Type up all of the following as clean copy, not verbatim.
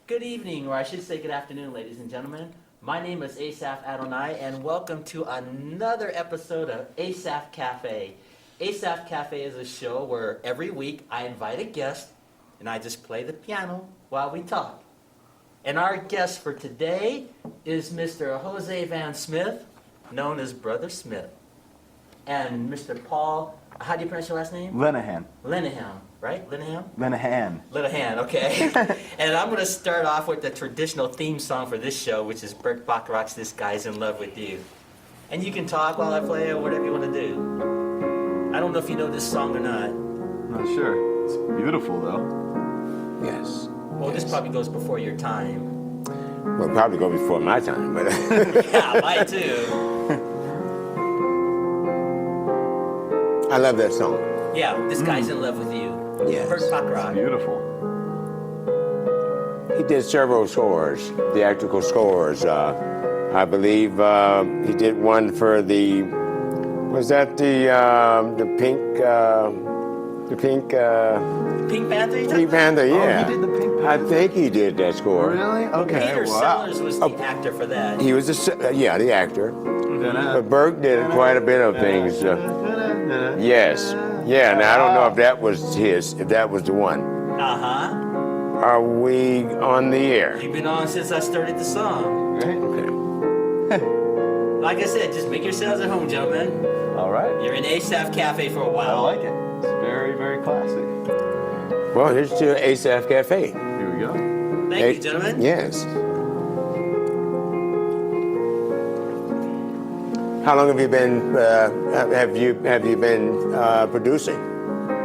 Good evening, or I should say good afternoon, ladies and gentlemen. My name is Asaph Adonai, and welcome to another episode of Asaph Cafe. Asaph Cafe is a show where every week I invite a guest, and I just play the piano while we talk. And our guest for today is Mr. Jose Van Smith, known as Brother Smith, and Mr. Paul, how do you pronounce your last name? Lenihan. Lenihan, right? Lenihan? Lenihan. Lenihan, okay. And I'm going to start off with the traditional theme song for this show, which is Burt Bacharach's This Guy's in Love with You. And you can talk while I play or whatever you want to do. I don't know if you know this song or not. I'm not sure. It's beautiful, though. Yes. Well, this probably goes before your time. Well, probably go before my time, but Yeah, mine too. I love that song. Yeah, This Guy's in Love with You. Yes. Burt Bacharach. Beautiful. He did several scores, theatrical scores. I believe he did one for the. Was that the Pink Pink Panther? You Pink Panther? Yeah. Oh, he did the Pink I Panther? think he did that score. Really? Okay. Peter wow. Sellers was the actor for that. He was the actor. But Burke did quite a bit of things. Yes. Yeah. Now I don't know if that was if that was the one. Uh-huh. Are we on the air? You've been on since I started the song. Right? Okay. Like I said, just make yourselves at home, gentlemen. All right. You're in Asaph Cafe for a I while. like it. It's very, very classic. Well, here's to Asaph Cafe. Here we go. Thank you, gentlemen. Yes. How long have you been? Have you been producing?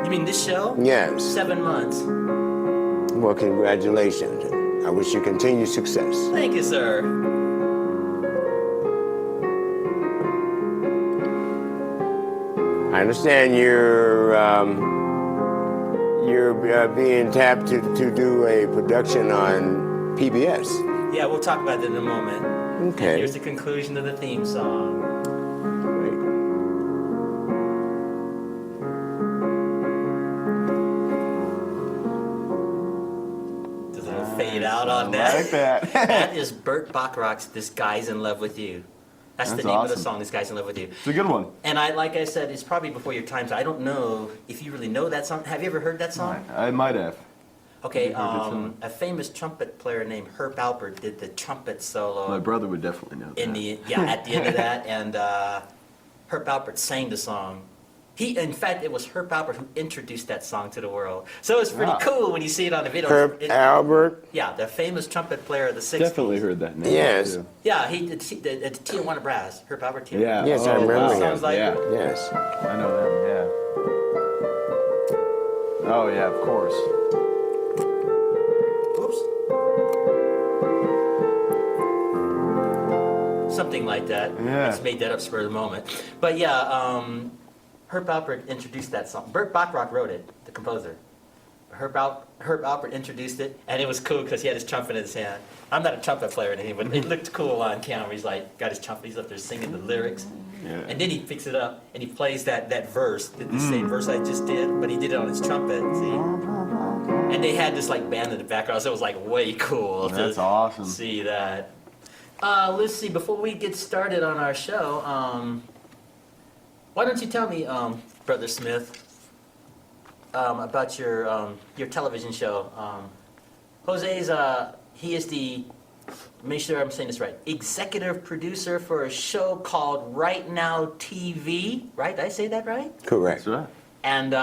You mean this show? Yes. 7 months. Well, congratulations. I wish you continued success. Thank you, sir. I understand you're being tapped to do a production on PBS. Yeah, we'll talk about that in a moment. Okay. And here's the conclusion of the theme song. Great. Does it fade out on I that? like that. That is Burt Bacharach's This Guy's in Love with You. That's the That's name of the awesome. song, This Guy's in Love with You. It's a good one. And like I said, it's probably before your time, so I don't know if you really know that song. Have you ever heard that song? I might have. Okay, I've heard that song. a famous trumpet player named Herb Alpert did the trumpet solo. My brother would definitely know that. At the end of that, and Herb Alpert sang the song. In fact, it was Herb Alpert who introduced that song to the world. So it's pretty Wow. cool when you see it on the video. Herb Albert. Yeah, the famous trumpet player of the 60s. Definitely heard that name. Yes. too. Yeah, he did the Tijuana Brass. Herb Alpert Tijuana. Yeah. Yes, I oh, remember wow. him. Sounds like Yeah. Yes. I know them, yeah. Oh, yeah, of course. Oops. Something like that. Yeah. I just made that up spur of the moment. But yeah, Herb Alpert introduced that song. Burt Bacharach wrote it, the composer. Herb Alpert introduced it, and it was cool because he had his trumpet in his hand. I'm not a trumpet player or anything, but it looked cool on camera. He's like, got his trumpet, he's up there singing the lyrics. Yeah. And then he picks it up and he plays that verse, the same verse I just did, but he did it on his trumpet, see? And they had this like band in the background, so it was like way cool That's to awesome. see that. Let's see, before we get started on our show, why don't you tell me, Brother Smith, about your television show. Jose's, he is the, make sure I'm saying this right, executive producer for a show called Right Now TV, right? Did I say that right? Correct. That's right. And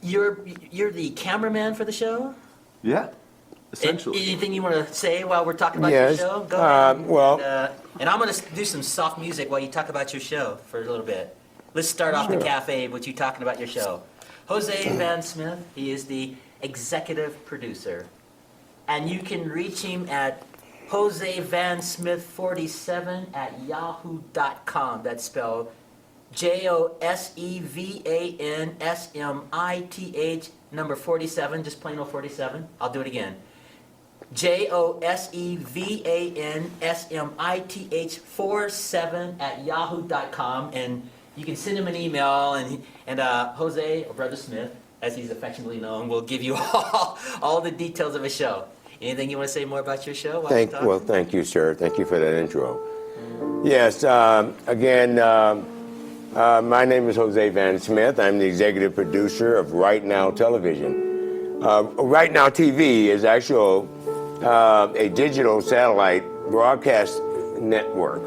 you're the cameraman for the show? Yeah. Essentially. Anything you want to say while we're talking about Yes. your show? Go ahead. Well- and I'm going to do some soft music while you talk about your show for a little bit. Let's start off the cafe with you talking about your show. Jose Van Smith, he is the executive producer. And you can reach him at josevansmith47 at yahoo.com. That's spelled JOSEVANSMITH number 47, just plain old 47. I'll do it again. JOSEVANSMITH 47 at yahoo.com, and you can send him an email, and Jose or Brother Smith as he's affectionately known, will give you all the details of his show. Anything you want to say more about your show? Well, thank you, sir. Thank you for that intro. Yes, again, my name is Jose Van Smith. I'm the executive producer of Right Now Television. Right Now TV is actually a digital satellite broadcast network.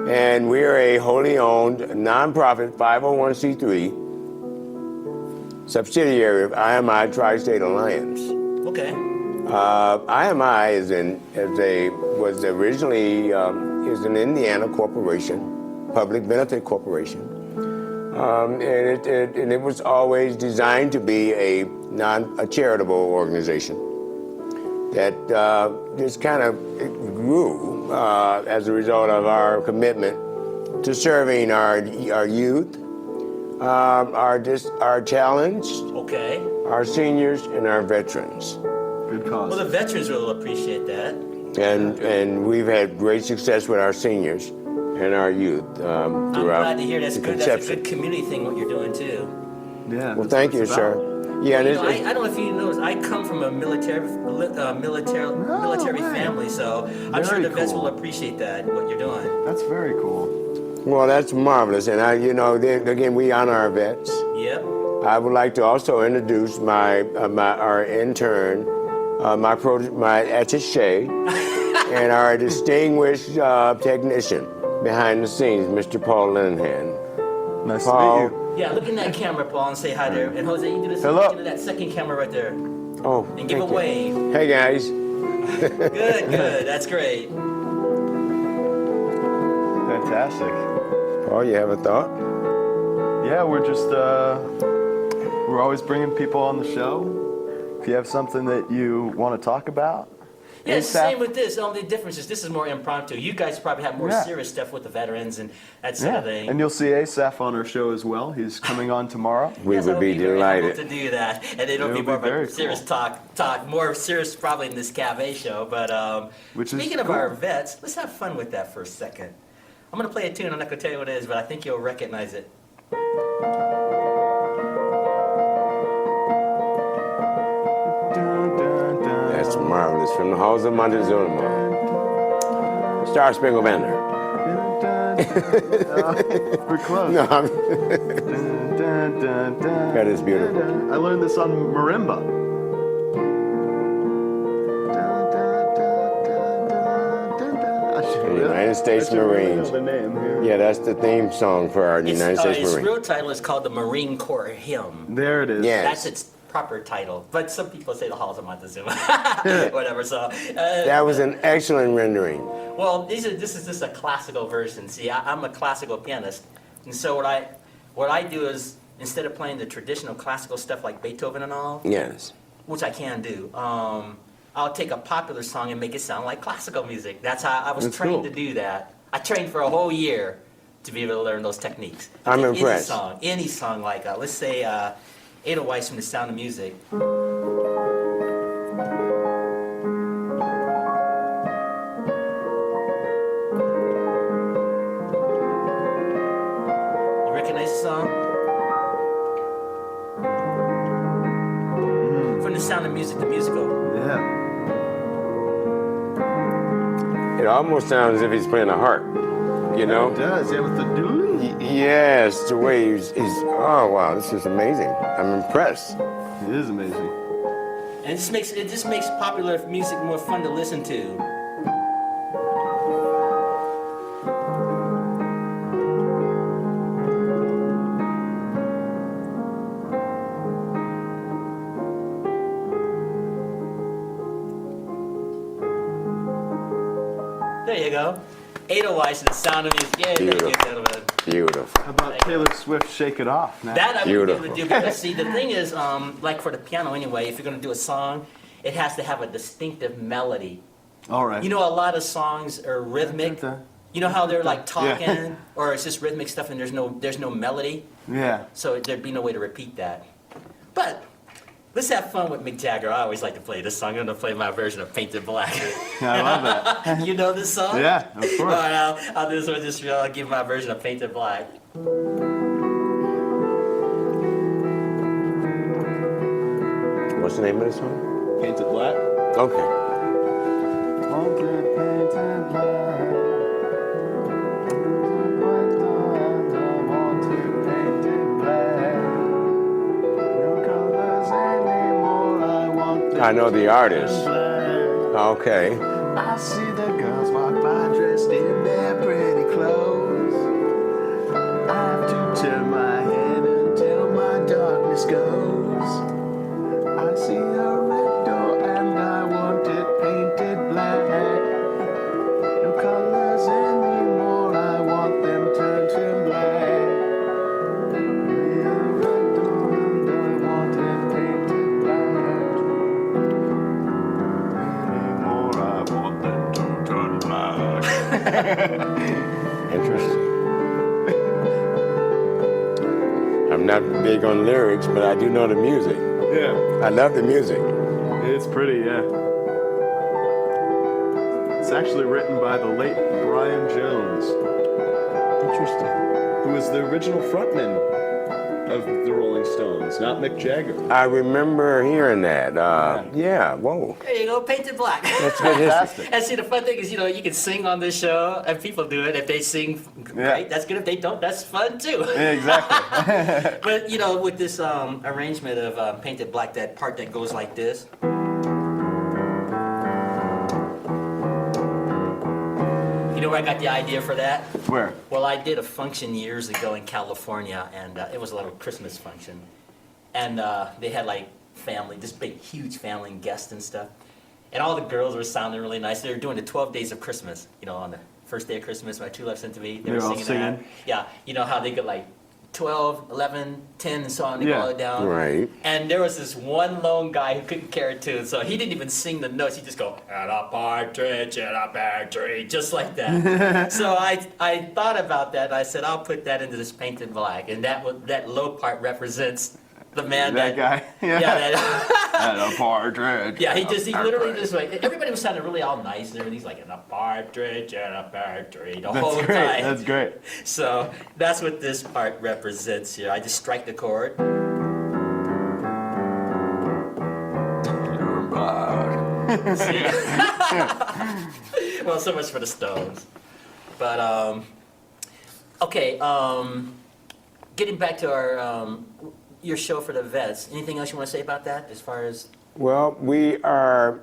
And we're a wholly owned, nonprofit 501c3 subsidiary of IMI Tri-State Alliance. Okay. IMI was originally is an Indiana corporation, public benefit corporation, and it was always designed to be a charitable organization that just kind of grew as a result of our commitment to serving our youth, our challenged, Okay. our seniors, and our veterans. Good cause. Well, the veterans will appreciate that. And we've had great success with our seniors and our youth throughout. I'm glad to hear that's the good. That's a conception. good community thing what you're doing too. Yeah. Well, that's thank what you, it's sir. about. Yeah, and You know, I don't know if you noticed, I come from a military way. family, so I'm sure Very the vets cool. will appreciate that what you're doing. That's very cool. well, that's marvelous. And again, we honor our vets. Yep. I would like to also introduce our intern, my attaché, and our distinguished technician behind the scenes, Mr. Paul Lenihan. Nice Paul. to meet you. Yeah, look in that camera, Paul, and say hi there. And Jose, you do this. Hello. Look into that second camera right there, Oh, and give a thank you. wave. Hey guys. Good. That's great. Fantastic. Paul, you have a thought? Yeah, we're always bringing people on the show. If you have something that you want to talk about. Yeah, ASAP. same with this. The only difference is this is more impromptu. You guys probably have more Yeah. serious stuff with the veterans and that sort of thing. And you'll see Asaph on our show as well. He's coming on tomorrow. We Yes, I would be very humble delighted. to do that, and it'll be It'll more be of very a serious cool. talk, more serious probably in this cafe show. But Which is speaking of cool. our vets, let's have fun with that for a second. I'm gonna play a tune. I'm not gonna tell you what it is, but I think you'll recognize it. That's marvelous. From the halls of Montezuma. Star Spangled Banner. We're close. No, That that is beautiful. I learned this on marimba. The United States Marines. The name here. Yeah, that's the theme song for our United States Its Marines. real title is called the Marine Corps Hymn. There it is. Yeah. That's its proper title, but some people say the Halls of Montezuma, whatever. So That was an excellent rendering. well, this is just a classical version. See, I'm a classical pianist, and so what I do is instead of playing the traditional classical stuff like Beethoven and all, Yes. which I can do, I'll take a popular song and make it sound like classical music. That's how I was That's trained cool. to do that. I trained for a whole year to be able to learn those techniques. I'm Take impressed. Any song like, let's say, Edelweiss from The Sound of Music. You recognize the song? From The Sound of Music, the musical. Yeah. It almost sounds as if he's playing a harp, you know? It does. Yeah, with the doodle. Yes, the way he's oh wow, this is amazing. I'm impressed. It is amazing. And it just makes popular music more fun to listen to. There you go. Edelweiss and The Sound of Music. Yeah, thank you, Beautiful. gentlemen. Beautiful. How about Taylor Swift Shake It Off? Now? That I would be able to Beautiful. do because see the thing is, like for the piano anyway, if you're gonna do a song, it has to have a distinctive melody. All right. You know, a lot of songs are rhythmic. You know how they're like talking, Yeah. or it's just rhythmic stuff, and there's no melody, Yeah. so there'd be no way to repeat that. But let's have fun with Mick Jagger. I always like to play this song. I'm gonna play my version of Painted Black. I love that. You know this song? Yeah, of All course. right, I'll do this one. Just give my version of Painted Black. What's the name of the song? Painted Black. Okay. Wanted painted black. Wanted painted black. No colors anymore. I want them I know the artist. black. Okay. I see the girls walk by dressed in their pretty clothes. I have to turn my head until my darkness goes. I see a red door and I want it painted black. No colors anymore, I want them turned to black. A red door and I want it painted black. Anymore, I want them to turn black. Interesting. I'm not big on lyrics, but I do know the music. Yeah, I love the music. it's pretty, yeah. It's actually written by the late Brian Jones, Interesting. who was the original frontman of the Rolling Stones, not Mick Jagger. I remember hearing that. Yeah, whoa. There you go, Painted Black. That's good history. And see, the fun thing is, you can sing on this show, and people do it. If they sing, great, that's good. If they don't, that's fun too. Yeah, exactly. But, with this arrangement of Painted Black, that part that goes like this. You know where I got the idea for that? Where? Well, I did a function years ago in California, and it was a little Christmas function. And they had like family, this big, huge family and guests and stuff. And all the girls were sounding really nice. They were doing the 12 days of Christmas, on the first day of Christmas, my true love sent to me. They were all singing singing. that. Yeah, you know how they get like 12, 11, 10, and so on, they go Yeah. all down. Right. And there was this one lone guy who couldn't carry a tune, so he didn't even sing the notes. He'd just go, and a partridge, just like that. So I thought about that, and I said, I'll put that into this Painted Black. And that low part represents the man That guy? Yeah, Yeah. And a partridge. yeah, he literally just like, everybody was sounding really all nice and everything. He's like, and a partridge, the whole That's great. time. That's great. So that's what this part represents here. I just strike the chord. See? Well, so much for the Stones. But, okay, getting back to your show for the vets, anything else you want to say about that as far as? Well, we are,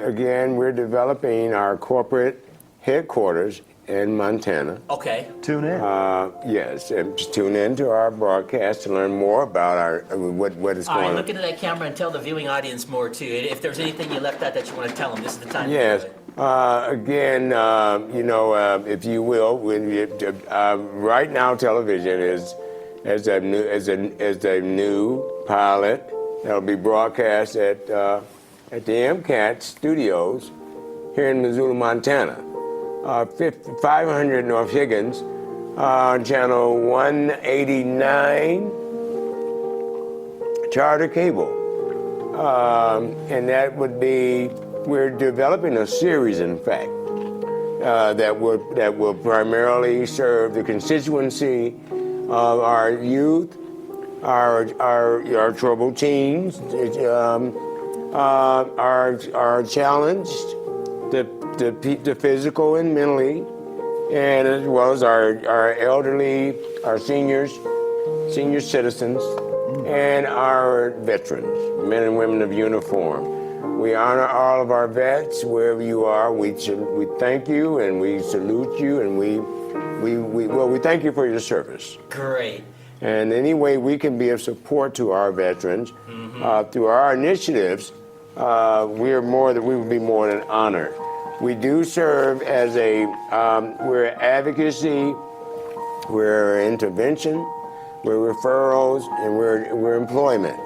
again, we're developing our corporate headquarters in Montana. Okay. Tune in. Yes, and just tune in to our broadcast to learn more about what is All going right, on. look into that camera and tell the viewing audience more, too. If there's anything you left out that you want to tell them, this is the time Yes. to do it. Again, if you will, Right Now Television is a new pilot that'll be broadcast at the MCAT studios here in Missoula, Montana. 500 North Higgins, channel 189, Charter Cable. And that would be, we're developing a series, in fact, that will primarily serve the constituency of our youth, our troubled teens, are challenged, the physical and mentally, and as well as our elderly, our seniors, senior citizens, and our veterans, men and women of uniform. We honor all of our vets wherever you are. We thank you and we salute you, and we thank you for your service. Great. And any way we can be of support to our veterans through our initiatives, we would be more than honored. We do serve as we're advocacy, we're intervention, we're referrals, and we're employment.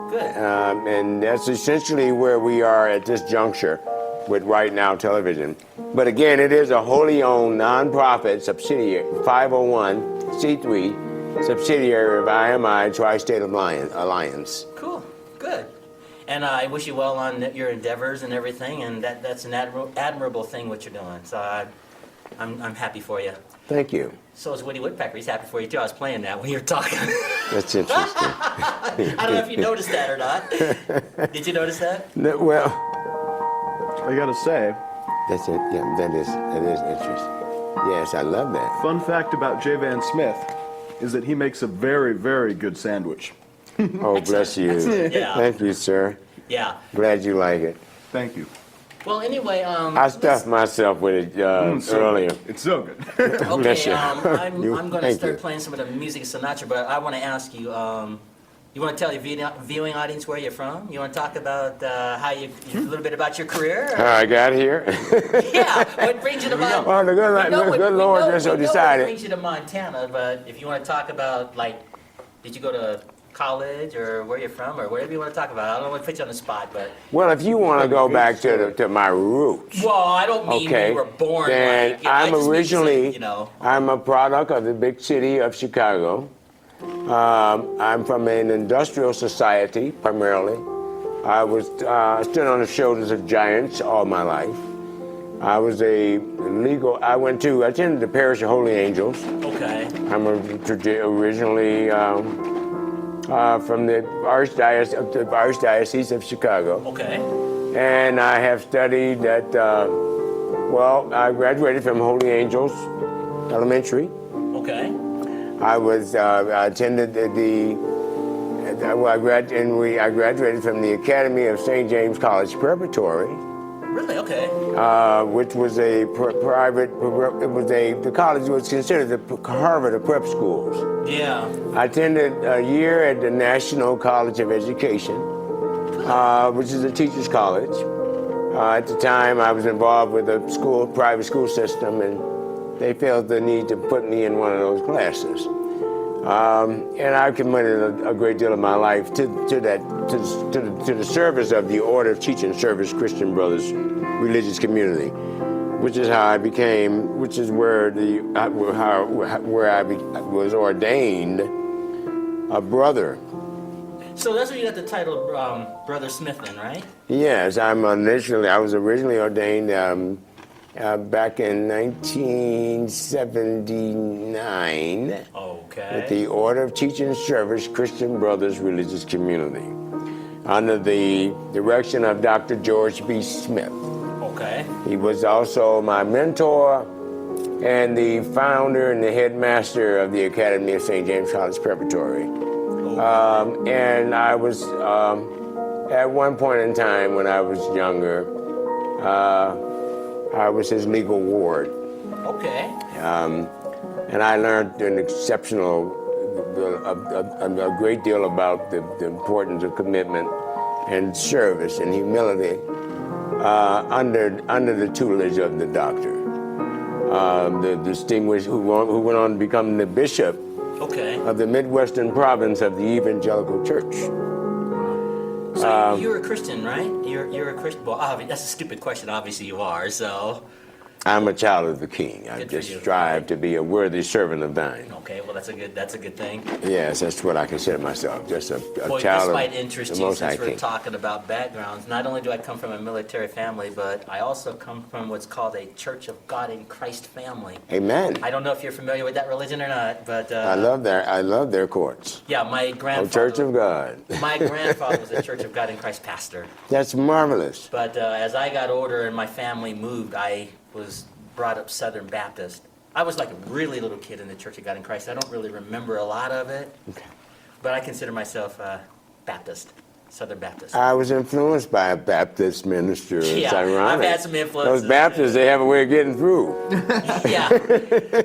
Good. And that's essentially where we are at this juncture with Right Now Television. But again, it is a wholly owned nonprofit subsidiary, 501c3 subsidiary of IMI Tri-State Alliance. Cool. Good. And I wish you well on your endeavors and everything, and that's an admirable thing what you're doing. So I'm happy for you. Thank you. So is Woody Woodpecker. He's happy for you too. I was playing that when you were talking. That's interesting. I don't know if you noticed that or not. Did you notice that? No, well, I gotta say, that's it. Yeah, that is interesting. Yes, I love that. fun fact about J. Van Smith is that he makes a very, very good sandwich. Oh, bless you. Yeah. Thank you, sir. Yeah. Glad you like it. Thank you. Well, anyway, I stuffed myself with it So earlier. good. It's so good. Bless okay, you. I'm going to Thank start you. playing some of the music of Sinatra, but I want to ask you, you want to tell your viewing audience where you're from? You want to talk about a little bit about your career? How I got here. Yeah, what brings you to Montana? Well, the good Lord just so What decided. brings you to Montana, but if you want to talk about, like, did you go to college or where you're from or whatever you want to talk about? I don't want to put you on the spot, but... Well, if you want to go back to my roots, Well, I don't mean okay, you were born then like... I I'm just mean to say, originally, I'm a product of the big city of Chicago. I'm from an industrial society, primarily. I was stood on the shoulders of giants all my life. I attended the Parish of Holy Angels. Okay. I'm originally from the Archdiocese of Chicago. Okay. And I have studied at, I graduated from Holy Angels Elementary. Okay. I attended I graduated from the Academy of St. James College Preparatory. Really? Okay. Which was the college was considered the Harvard of prep schools. Yeah. I attended a year at the National College of Education, which is a teacher's college. At the time, I was involved with a private school system, and they felt the need to put me in one of those classes. And I committed a great deal of my life to the service of the Order of Teaching Service Christian Brothers religious community, which is how I became, which is where I was ordained a brother. So that's where you got the title Brother Smith in, right? Yes, I was originally ordained back in 1979 Okay. with the Order of Teaching Service Christian Brothers Religious Community under the direction of Dr. George B. Smith. Okay. He was also my mentor and the founder and the headmaster of the Academy of St. James College Preparatory. And I was, at one point in time when I was younger, I was his legal ward. Okay. And I learned a great deal about the importance of commitment and service and humility under the tutelage of the doctor, the distinguished who went on to become the bishop of the Midwestern province of the Evangelical Church. So you're a Christian, right? You're a Christian. Well, that's a stupid question. Obviously, you are. So. I'm a child of the King. I just strive to be a worthy servant of thine. Okay, well that's a good thing. Yes, that's what I consider myself. Just a Well, child this of might interest the you Most since High we're King. talking about backgrounds. Not only do I come from a military family, but I also come from what's called a Church of God in Christ family. Amen. I don't know if you're familiar with that religion or not, but I love their courts. yeah, my grandfather. Church of God. My grandfather was a Church of God in Christ pastor. That's marvelous. But as I got older and my family moved, I was brought up Southern Baptist. I was like a really little kid in the Church of God in Christ. I don't really remember a lot of it, but I consider myself Baptist, Southern Baptist. I was influenced by a Baptist minister. It's Yeah, ironic. I've had some influences. Those Baptists, they have a way of getting through. Yeah.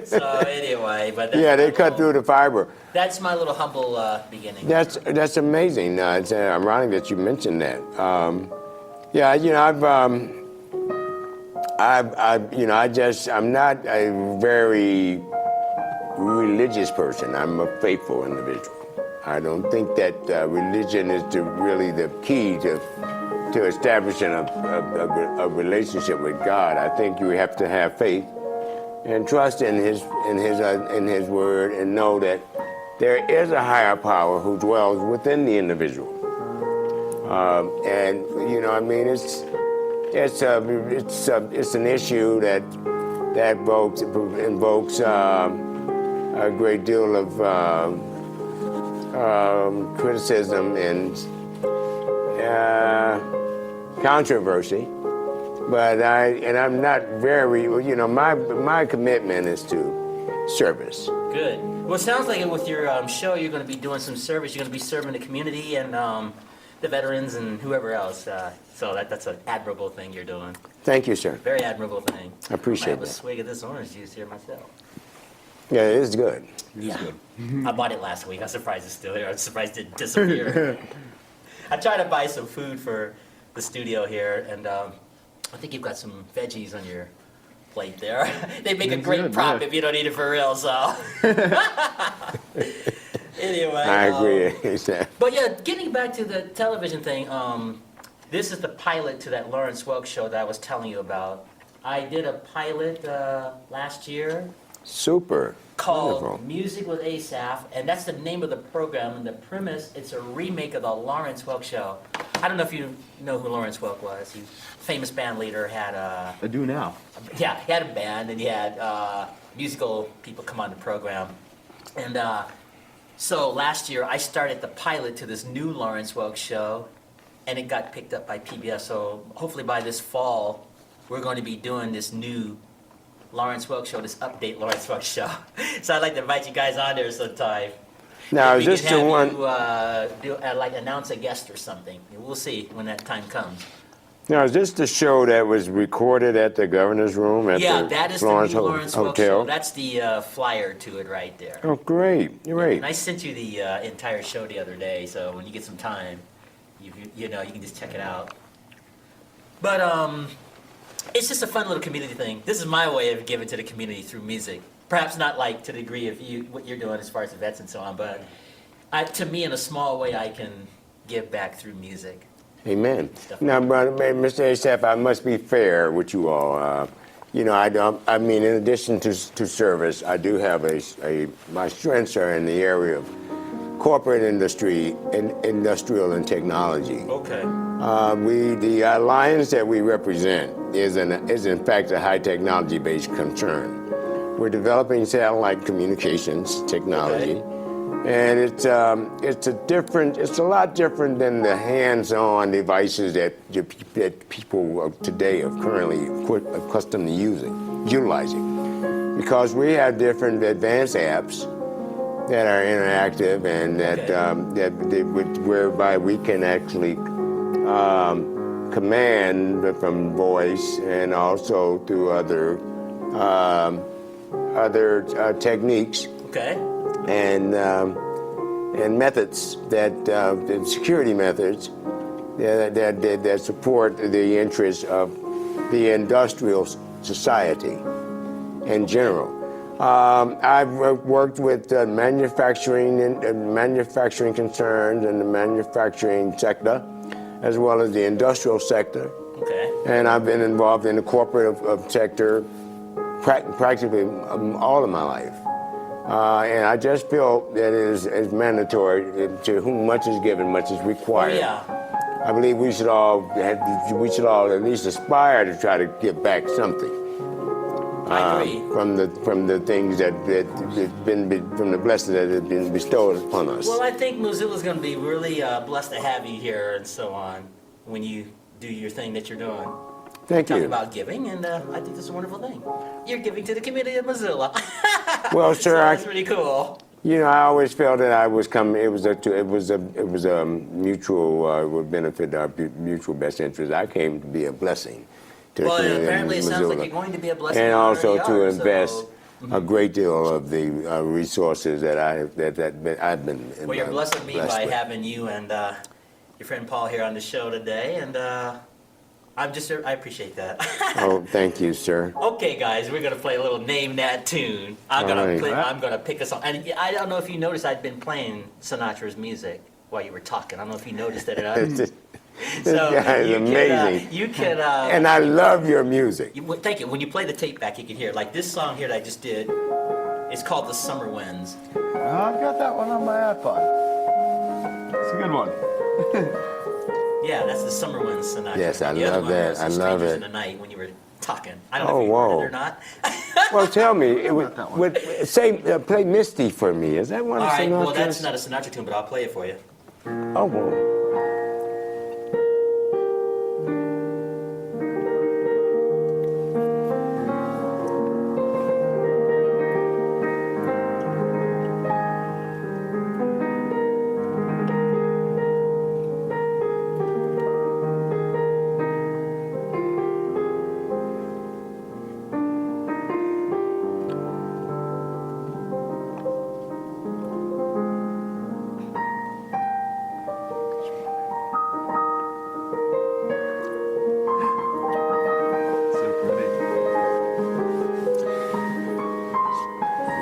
So anyway, but that's Yeah, they cut through the fiber. That's my little humble beginning. That's amazing. It's ironic that you mentioned that. Yeah, you know, I'm not a very religious person. I'm a faithful individual. I don't think that religion is really the key to establishing a relationship with God. I think you have to have faith and trust in His word and know that there is a higher power who dwells within the individual. And you know, I mean, it's an issue that invokes a great deal of criticism and controversy, but I'm not very, my commitment is to service. Good. Well, it sounds like with your show, you're going to be doing some service. You're going to be serving the community and the veterans and whoever else. So that's an admirable thing you're doing. Thank you, sir. Very admirable thing. I appreciate I have a that. swig of this orange juice here myself. Yeah, it is good. Yeah. I bought it last week. I'm surprised it's still here. I'm surprised it disappeared. I tried to buy some food for the studio here, and I think you've got some veggies on your plate there. They make a great prop if you don't eat it for real, so. Anyway. I agree. But yeah, getting back to the television thing, this is the pilot to that Lawrence Welk show that I was telling you about. I did a pilot last year. Super. Called Wonderful. Music with Asaph, and that's the name of the program. And the premise, it's a remake of the Lawrence Welk show. I don't know if you know who Lawrence Welk was. He famous band leader, had a... I do now. Yeah, he had a band, and he had musical people come on the program. And so last year, I started the pilot to this new Lawrence Welk show, and it got picked up by PBS. So hopefully by this fall, we're going to be doing this new Lawrence Welk show, this update Lawrence Welk show. So I'd like to invite you guys on there sometime. Now, If is we this could the have one? you, like announce a guest or something. We'll see when that time comes. Now, is this the show that was recorded at the governor's room at Yeah, the that is Florence the new Lawrence Welk Hotel? show. That's the flyer to it right there. Oh, great, great. And I sent you the entire show the other day, so when you get some time, you can just check it out. But it's just a fun little community thing. This is my way of giving to the community through music. Perhaps not like to the degree of what you're doing as far as the vets and so on, but to me, in a small way, I can give back through music. Amen. Now, Mr. Asaph, I must be fair with you all. I mean, in addition to service, I do have my strengths are in the area of corporate industry, industrial and technology. Okay. The alliance that we represent is in fact a high technology based concern. We're developing satellite communications technology, and it's a lot different than the hands-on devices that people of today are currently accustomed to utilizing, because we have different advanced apps that are interactive and whereby we can actually command from voice and also through other techniques. Okay. And methods security methods that support the interests of the industrial society in general. I've worked with manufacturing concerns in the manufacturing sector, as well as the industrial sector. Okay. And I've been involved in the corporate sector practically all of my life. And I just feel that it is mandatory to whom much is given, much is required. Oh, yeah. I believe we should all at least aspire to try to give back something. I agree. From the things from the blessings that have been bestowed upon us. Well, I think Mozilla's going to be really blessed to have you here and so on when you do your thing that you're doing. Thank Talking you. about giving, and I think that's a wonderful thing. You're giving to the community of Mozilla. Well, sir, so that's pretty cool. I always felt that I was coming. It was a mutual would benefit our mutual best interest. I came to be a blessing to the community apparently of it sounds like Missoula, you're going to be a blessing. and you also already to are, invest so- a great deal of the resources that I've been. Well, you're blessing me blessed by with. having you and your friend Paul here on the show today, and I appreciate that. Oh, thank you, sir. Okay, guys, we're gonna play a little name that tune. I'm gonna pick a song, and I don't know if you noticed I've been playing Sinatra's music while you were talking. I don't know if you noticed that. This guy is amazing. You could. And I love your music. Thank you. When you play the tape back, you can hear like this song here that I just did. It's called "The Summer Winds." I've got that one on my iPod. It's a good one. Yeah, that's the Summer Winds Sinatra. Yes, I The other love one that. was I Some love Strangers it. in the Night when you were talking. I don't know if you heard it or not. Well, tell me, that one? play Misty for me. Is that one All of right, well, Sinatra's? that's not a Sinatra tune, but I'll play it for you. Oh, well.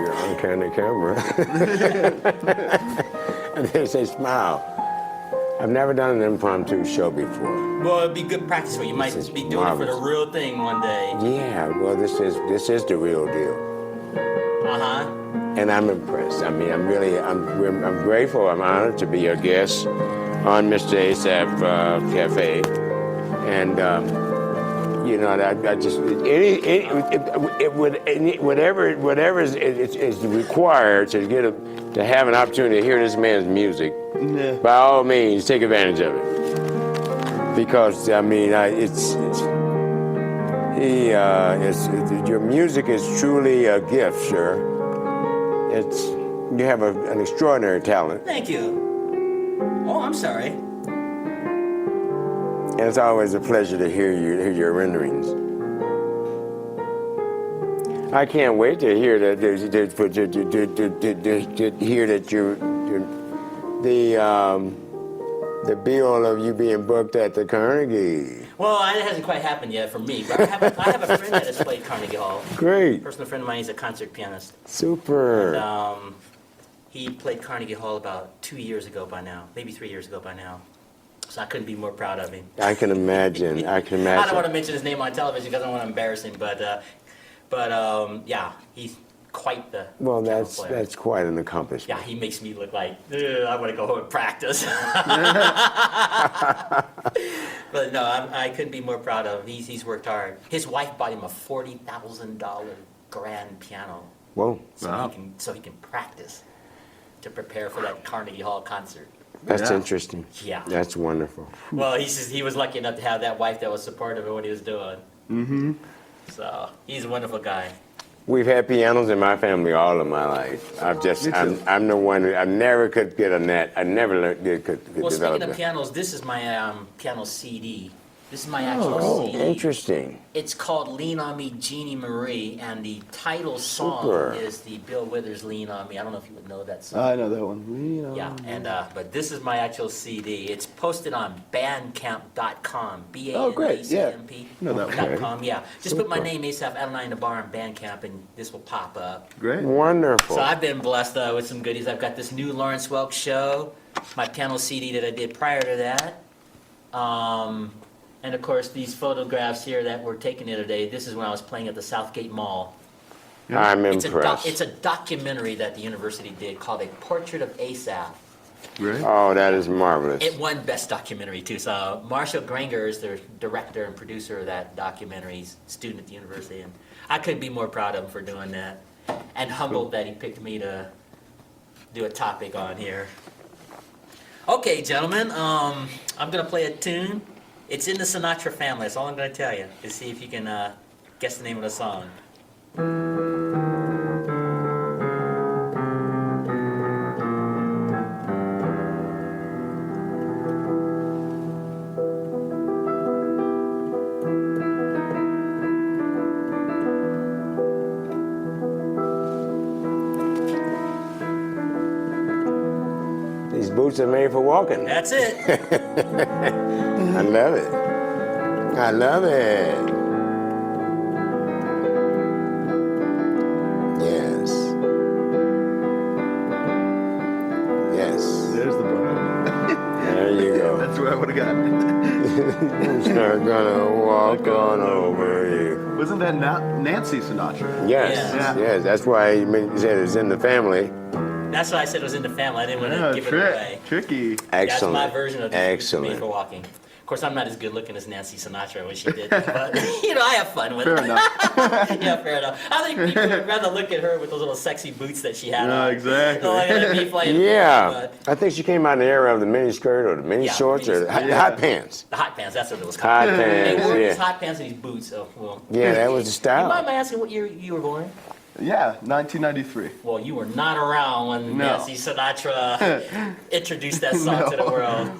You're on the camera. And they say, smile. I've never done an impromptu show before. Well, it'd be good practice for you. You might is be doing it for the marvelous. real thing one day. Yeah, well, this is the real deal. Uh-huh. And I'm impressed. I mean, I'm grateful. I'm honored to be your guest on Mr. Asaph Cafe. And, you know, I just, whatever is required to to have an opportunity to hear this man's music, by all means, take advantage of it. Because, I mean, your music is truly a gift, sir. You have an extraordinary talent. Thank you. Oh, I'm sorry. And it's always a pleasure to hear your renderings. I can't wait to hear that. To hear that the bill of you being booked at the Carnegie. Well, it hasn't quite happened yet for me, but I have a friend that has played Carnegie Hall. Great. A personal friend of mine, he's a concert pianist. Super. And, he played Carnegie Hall about 2 years ago by now, maybe 3 years ago by now. So I couldn't be more proud of him. I can imagine. I can I imagine. don't want to mention his name on television because I don't want to embarrass him, but yeah, he's quite the Well, piano player. that's quite an accomplishment. Yeah, he makes me look like I want to go home and practice. But no, I couldn't be more proud of him. He's worked hard. His wife bought him a $40,000 grand piano. Whoa. Wow. So he can practice to prepare for that Carnegie Hall concert. That's Yeah. interesting. Yeah. That's wonderful. Well, he says he was lucky enough to have that wife that was supportive of what he was doing. Mm-hmm. So he's a wonderful guy. We've had pianos in my family all of my life. Me too. I'm the one I never could get a net. I never could Well, develop speaking of that. pianos, this is my piano CD. This is my actual Oh, CD. interesting. It's called Lean On Me, Jeannie Marie, and the title song Super. is the Bill Withers Lean On Me. I don't know if you would know that song. I know that one. Yeah, and but this is my actual CD. It's posted on Bandcamp.com. Oh, great, yeah. BANCAMP. Know that one. Okay. .com, yeah. Just put my Super. name, Asaph Adonai, in the bar on Bandcamp, and this will pop up. Great. Wonderful. So I've been blessed with some goodies. I've got this new Lawrence Welk show, my piano CD that I did prior to that. And of course, these photographs here that were taken the other day, this is when I was playing at the Southgate Mall. I'm It's impressed. a documentary that the university did called A Portrait of Asaph. Great. Oh, that is marvelous. It won Best Documentary too. So Marshall Granger is the director and producer of that documentary. He's a student at the university, and I couldn't be more proud of him for doing that. And humbled that he picked me to do a topic on here. Okay, gentlemen, I'm gonna play a tune. It's in the Sinatra family. That's all I'm gonna tell you. To see if you can guess the name of the song. These boots are made for walking. That's it. I love it. I love it. Yes. Yes. There's the button. There you go. That's where I would have got. I'm not gonna walk on over you. Wasn't that Nancy Sinatra? Yes, Yeah. yes. That's why he said it's in the family. That's why I said it was in the family. I didn't want to Yeah, give it away. tricky. Excellent. That's my version of this Made for Excellent. Walking. Of course, I'm not as good looking as Nancy Sinatra when she did it, but I have fun with Fair it. enough. Yeah, fair enough. I think people would rather look at her with those little sexy boots that she had on. Exactly. Look at me playing Yeah, but I think she came out in the era of the mini skirt or the mini Yeah, shorts or the mini- hot pants. the hot pants, that's what it was called. Hot They pants, wore these yeah. hot pants and these boots. So, well, Yeah, that was the you style. mind me asking what year you were born? Yeah, 1993. Well, you were not around when No. Nancy Sinatra introduced that song to the No. world.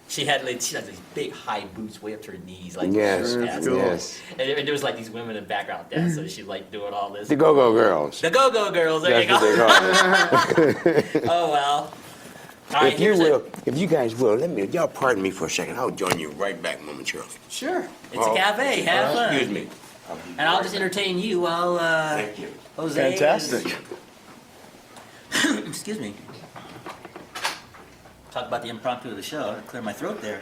She had these big high boots way up to her knees, like Yes, pants. cool. yes. And there was like these women in the background dance, so she's like doing all this. The Go-Go Girls. The Go-Go Girls, there That's you what go. they call it. Oh well. All right, If you here's will, if you guys will, y'all pardon me for a second. I'll join you right back momentarily. Sure, it's Oh. a cafe. Have fun. Excuse me. And I'll just entertain you while Thank you. Jose. Fantastic. Excuse me. Talk about the impromptu of the show. Clear my throat there.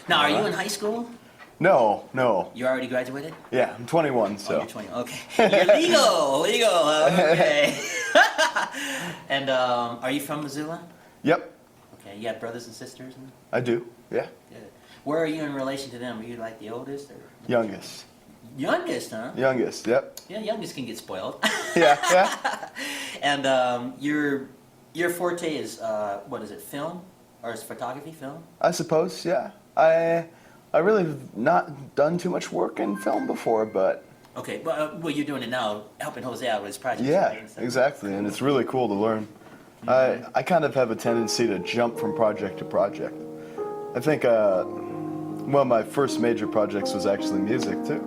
Now, are you in high school? No. You already graduated? Yeah, I'm 21, Oh, so. you're 20. Okay. You're legal. Okay. And are you from Missoula? Yep, Okay. You have brothers and sisters? I do. Yeah, Good. Where are you in relation to them? Are you like the oldest or youngest. youngest? Huh? Youngest, yep. Yeah, youngest can get spoiled. Yeah. And your forte is what is it? Film or is photography? Film? I suppose, yeah. I really have not done too much work in film before, but Okay. Well, you're doing it now, helping Jose out with his project. yeah, exactly, and it's really cool to learn. I kind of have a tendency to jump from project to project. I think one of my first major projects was actually music too.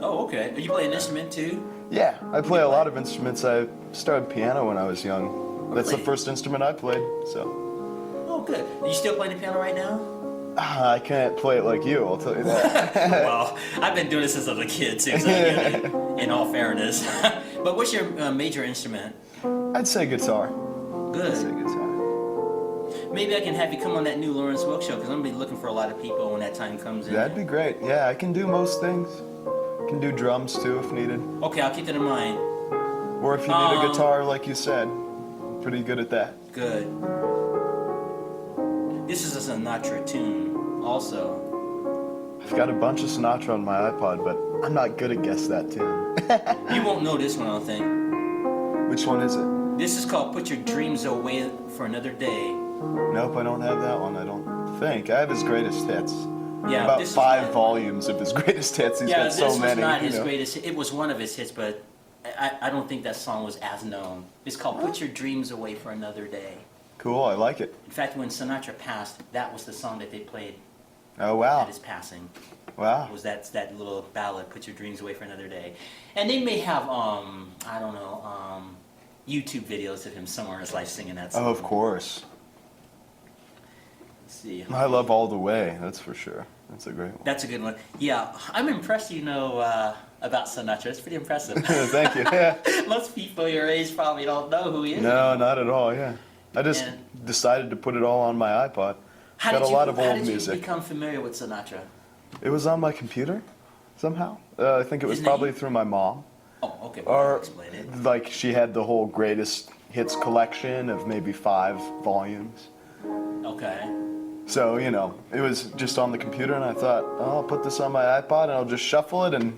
Oh, okay. You play an instrument too? Yeah, I play a lot of instruments. I started piano when I was young. That's the Really? first instrument I played, so. Oh, good. Are you still playing the piano right now? I can't play it like you, I'll tell you that. Well, I've been doing this since I was a kid too, so I get it, in all fairness. But what's your major instrument? I'd say guitar. I'd say Good. guitar. Maybe I can have you come on that new Lawrence Wilk show, because I'm going to be looking for a lot of people when that time comes in. That'd be great. Yeah, I can do most things. I can do drums too if needed. Okay, I'll keep that in mind. Or if you need a guitar, like you said, I'm pretty good at that. Good. This is a Sinatra tune, also. I've got a bunch of Sinatra on my iPod, but I'm not good at Guess That Tune. You won't know this one, I don't think. Which one is it? This is called Put Your Dreams Away for Another Day. Nope, I don't have that one, I don't think. I have his greatest hits. Yeah, About this is 5 not- volumes of his greatest hits. He's Yeah, got this so was many. not you his know. greatest hit. It was one of his hits, but I don't think that song was as known. It's called Put Your Dreams Away for Another Day. Cool, I like it. In fact, when Sinatra passed, that was the song that they played Oh, at wow. his passing. Wow. Was that little ballad, Put Your Dreams Away for Another Day. And they may have, I don't know, YouTube videos of him somewhere in his life singing that song. Oh, of course. Let's see. I love All the Way, that's for sure. That's a great one. That's a good one. Yeah, I'm impressed you know about Sinatra. It's pretty impressive. Thank you. Yeah. Most people your age probably don't know who he is. No, not at all, yeah. I just And- decided to put it all on my iPod. How Got did a lot of how old did music. you become familiar with Sinatra? It was on my computer somehow. I think it was Isn't it probably you? through my mom. Oh, okay. Well, Or explain it. like she had the whole greatest hits collection of maybe 5 volumes. Okay. So, you know, it was just on the computer and I thought, oh, I'll put this on my iPod and I'll just shuffle it and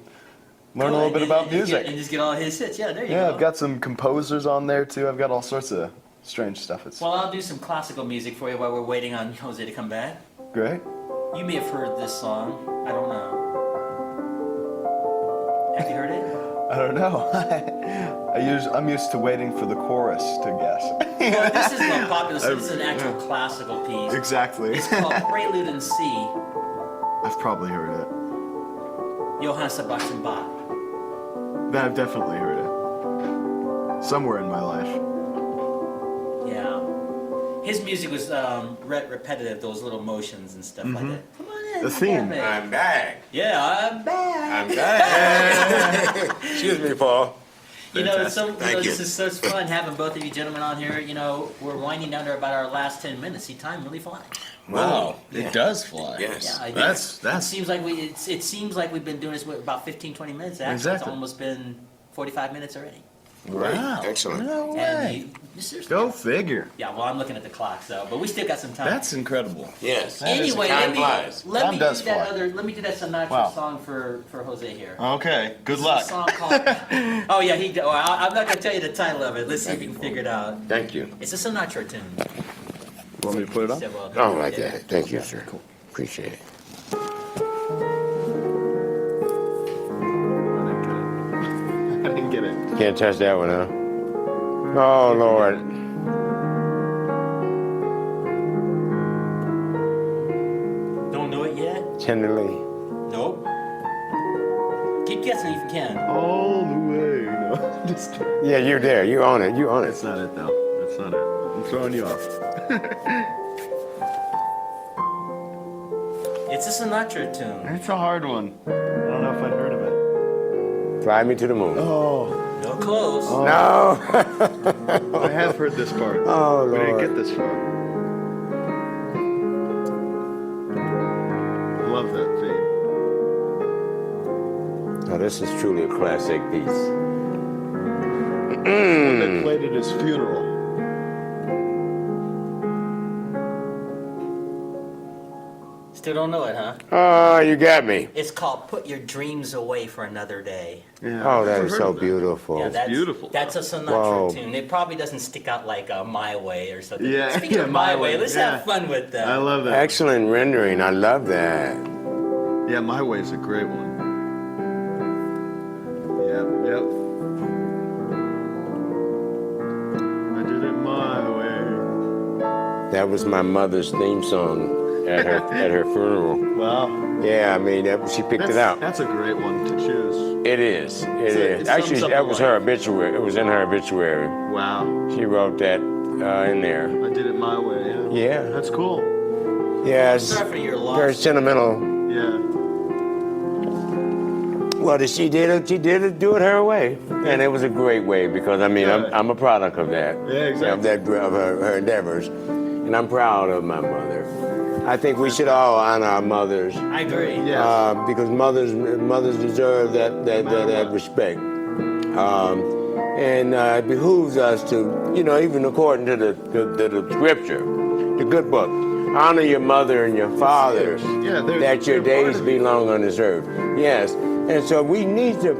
learn a little bit about music. And just get all his hits. Yeah, there you Yeah, go. I've got some composers on there too. I've got all sorts of strange stuff. It's Well, I'll do some classical music for you while we're waiting on Jose to come back. great. You may have heard this song. I don't know. Have you heard it? I don't know. I'm used to waiting for the chorus to guess. Well, this is not popular, so this is an actual classical piece. Exactly. It's called Prelude in C, I've probably heard it. Johann Sebastian Bach. I've definitely heard it. Somewhere in my life. Yeah. His music was repetitive, those little motions and stuff like that. Come on in. The theme. Cafe. I'm back. Yeah, I'm back. I'm back. Excuse me, Paul. You know, Thank you. this is such fun having both of you gentlemen on here. You know, we're winding down to about our last 10 minutes. See, time really flies. Wow, Yeah. it does fly. Yes. Yeah, I That's It seems like it seems like we've been doing this for about 15, 20 minutes. Actually, Exactly. it's almost been 45 minutes already. Great. Wow. Excellent. No And way. seriously. Go figure. Yeah, well, I'm looking at the clock, but we still got some time. That's incredible. Yes. Anyway, Time flies. let Time me does do that fly. let me do that Sinatra Wow. song for Jose here. Okay. Good It's luck. a song called. Oh yeah, I'm not gonna tell you the title of it. Let's see if you can figure it out. Thank you. It's a Sinatra tune. Want me to put it on? So, well, Oh, like yeah. that. Thank you, sir. Appreciate it. I didn't get it. Can't touch that one, huh? Oh, Lord. Don't know it yet? Tenderly. Nope. Keep guessing if you can. All the way. No, just kidding. Yeah, you're there. You own it. You own it. That's not it, though. That's not it. I'm throwing you off. It's a Sinatra tune. It's a hard one. I don't know if I heard of it. Fly me to the moon. Oh. No close. No. I have heard this part. Oh, We didn't Lord. get this far. I love that theme. Now, this is truly a classic piece. One that played at his funeral. Still don't know it, huh? Oh, you got me. It's called "Put Your Dreams Away for Another Day." Yeah, Oh, I've that never is heard so of that. beautiful. Yeah, that's beautiful. That's a Sinatra Whoa. tune. It probably doesn't stick out like "My Way" or something. Yeah, Speaking yeah, of "My My Way," Way, let's yeah. have fun with that. I love that. Excellent rendering. I love that. Yeah, My Way's a great one. Yep. I did it my way. That was my mother's theme song at her funeral. Wow. Yeah, I mean, she picked it out. That's a great one to choose. It is. It It is. sums Actually, up that the was life. her obituary. It was in her obituary. Wow. She wrote that in there. I did it my way. Yeah. That's cool. Yes. Sorry for your Very loss. sentimental. Yeah. Well, she did it. She did it. Do it her way, and it was a great way because I mean, Yeah. I'm a product of that. Yeah, exactly. Of her endeavors, and I'm proud of my mother. I think we should all honor our mothers. I agree. Yeah. Because mothers deserve that respect, and it behooves us to, even according to the scripture, the good book, honor your mother and your father, Yeah, that your they're part days of be you. long on this earth. Yes, and so we need to.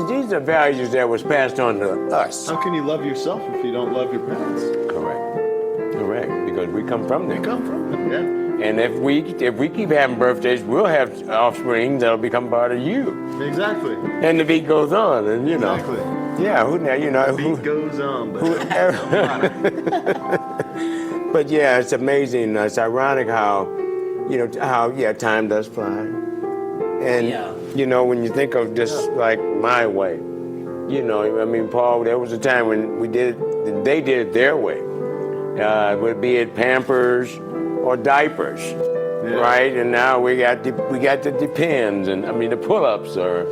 These are values that was passed on to us. How can you love yourself if you don't love your parents? Correct, because we come from them. You come from them. Yeah. And if we keep having birthdays, we'll have offspring that'll become part of you. Exactly. And the beat goes on, and Exactly. yeah, The beat goes on, but But yeah, it's amazing. It's ironic how time does fly, and Yeah. when you think of just like my way, I mean, Paul, there was a time when they did it their way, be it Pampers or diapers. Yeah. Right, and now we got the Depends, and I mean the pull-ups are,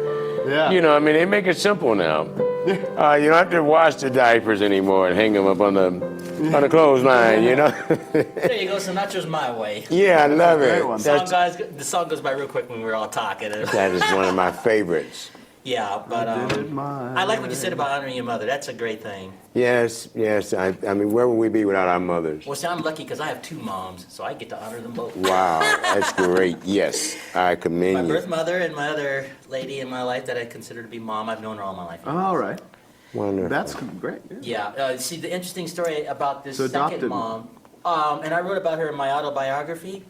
yeah. I mean they make it simple now. You don't have to wash the diapers anymore and hang them up on the clothesline. There you go. Sinatra's "My Way." Yeah, I love great it. one. The song goes by real quick when we were all talking. That is one of my favorites. Yeah, but Did it my I like what you way. said about honoring your mother. That's a great thing. Yes. I mean, where would we be without our mothers? Well, see, I'm lucky because I have two moms, so I get to honor them both. Wow, that's great. Yes, I My commend birth you. mother and my other lady in my life that I consider to be mom. I've known her all my life. All right. Wonderful. That's great. Yeah. Yeah. See, the interesting story about this So second adopted. mom, and I wrote about her in my autobiography.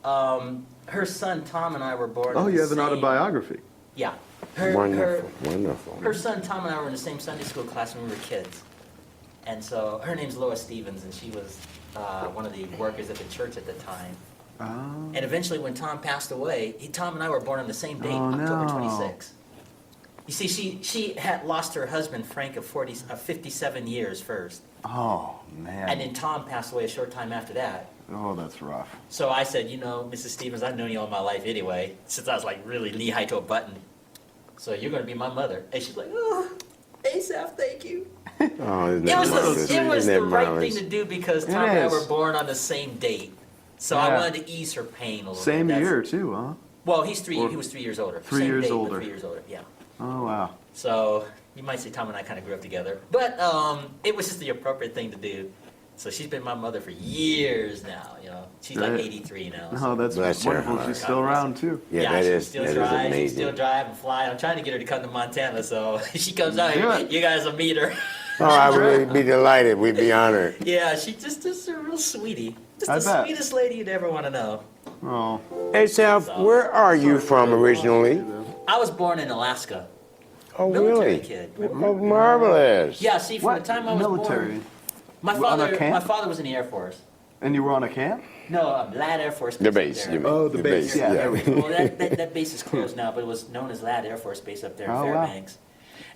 Her son Tom and I were born. Oh, in you the have an same- autobiography. Yeah. Wonderful. Her son Tom and I were in the same Sunday school class when we were kids. And so her name's Lois Stevens, and she was one of the workers at the church at the time. Oh. And eventually, when Tom passed away, Tom and I were born on the same date, Oh, October no. 26. You see, she had lost her husband Frank of 57 years first, Oh, man. and then Tom passed away a short time after that. Oh, that's rough. So I said, Mrs. Stevens, I've known you all my life anyway, since I was like really knee high to a button. So you're going to be my mother. And she's like, oh, Asaph, thank you. Oh, isn't It that was, marvelous? it was Isn't the that right marvelous? thing to do because It Tom and I is. were born on the same date. So I Yeah. wanted to ease her pain a little Same bit. That's- year, too, huh? Well, Or he was 3 years older. 3 Same years date, but older. 3 years older, yeah. Oh, wow. So you might say Tom and I kind of grew up together, but it was just the appropriate thing to do. So she's been my mother for years now. You know, she's like Right. 83 now. Oh, that's Bless her wonderful. heart. She's still around too. Yeah, she that still is drives. She amazing. still drive and fly. I'm trying to get her to come to Montana, so she comes out Do here. it. You guys will meet her. Oh, I would be delighted. We'd be honored. Yeah, she's just a real sweetie. Just I the bet. sweetest lady you'd ever want to know. Oh. Asaph, where are you from originally? I was born in Alaska. Oh, Military really? kid. Oh, marvelous. Yeah, see, from What? the time I was Military? born, my On a father, camp? my father was in the Air Force. And you were on a camp? No, Ladd Air Force. The up base. there. You mean. Oh, the base. Yeah, there we go. Well, that base is closed now, but it was known as Ladd Air Force Base up there in Oh, wow. Fairbanks.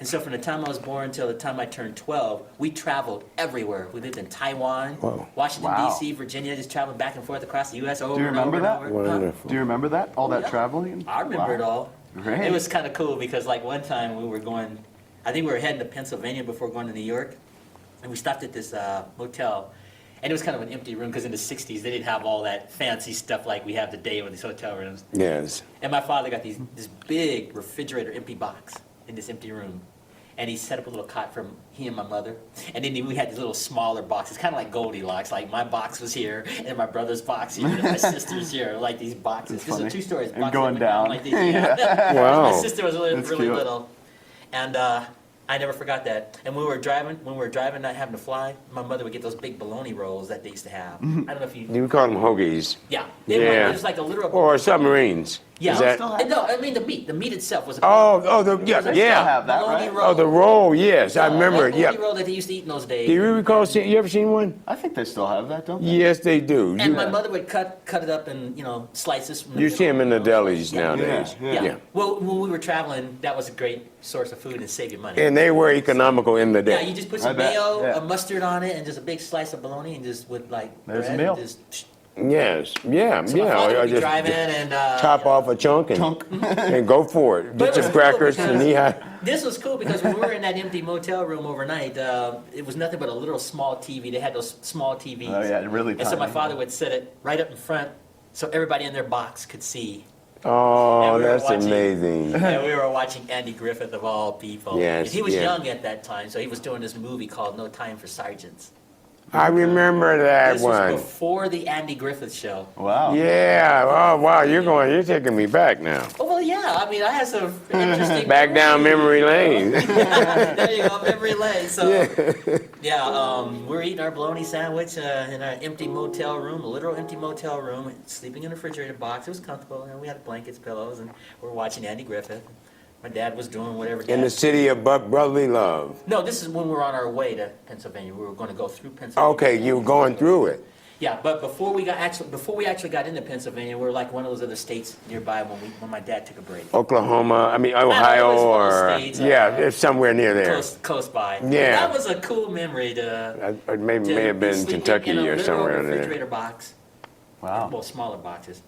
And so from the time I was born until the time I turned 12, we traveled everywhere. We lived in Taiwan, Wow. Washington, Wow. D.C., Virginia, just traveling back and forth across the U.S. over Do you and remember over that? and over. Huh? Wonderful. Do you remember that? All that Yeah. traveling? I remember it Wow. all. Great. It was kind of cool because like one time we were going, I think we were heading to Pennsylvania before going to New York, and we stopped at this motel, and it was kind of an empty room because in the 60s they didn't have all that fancy stuff like we have today with these hotel rooms. Yes. And my father got this big refrigerator empty box in this empty room. And he set up a little cot for he and my mother. And then we had these little smaller boxes, kind of like Goldilocks. Like my box was here, and my brother's box here, and my sister's here. Like these boxes. That's This is funny. a true-story. And Boxes going that went down. like these. Yeah. Wow. My sister was really, That's really cute. little. And I never forgot that. And when we were driving, not having to fly, my mother would get those big bologna rolls that they used to have. I don't know if you... You call them hoagies. Yeah. Yeah. It was like a literal... Or submarines. Yeah. Is that? Still have- No, I mean the meat. The meat itself was a Yeah, Still yeah. have that, bologna right? roll. Oh, the roll, yes, I Yeah, remember. that Yeah. bologna roll that they used to eat in those days. Do you recall seeing, you ever seen one? I think they still have that, don't they? Yes, they do. And You, my mother would cut it up in, slices. From the you see them in the middle, delis Yeah. nowadays. Yeah. Yeah. Well, when we were traveling, that was a great source of food and save you money. And they were economical in the Yeah, day. you just put I some bet, mayo, yeah. a mustard on it, and just a big slice of bologna, and just with like There's a bread, meal. and just Yes, yeah, so my yeah. father Or would be just driving and chop off a chunk and go for it. But Get it some was cool crackers and because- knee-high. This was cool because when we were in that empty motel room overnight, it was nothing but a little small TV. They had those small TVs. Oh, yeah, really And so my tiny. father would set it right up in front so everybody in their box could see. Oh, And we were that's watching- amazing. And we were watching Andy Griffith of all people. Yes, And he was yeah. young at that time, so he was doing this movie called No Time for Sergeants. I remember that This was one. before the Andy Griffith show. Wow. Yeah. Oh, wow. You're taking me back now. Oh, well, yeah. I mean, I had some interesting... Back down memory lane. There you go, memory lane. So, yeah, we're eating our bologna sandwich in our empty motel room, a literal empty motel room, sleeping in a refrigerator box. It was comfortable, and we had blankets, pillows, and we're watching Andy Griffith. My dad was doing whatever. In the city of brotherly love. No, this is when we were on our way to Pennsylvania. We were going to go through Pennsylvania. Okay, you were going through it. Yeah, but before we actually got into Pennsylvania, we were like one of those other states nearby when my dad took a break. Oklahoma, it Ohio, was one of those or states, it's somewhere near there. Close by. Yeah. That was a cool memory to. It may to have be been sleeping Kentucky in a or literal somewhere in there. refrigerator box. Wow. Well, smaller boxes.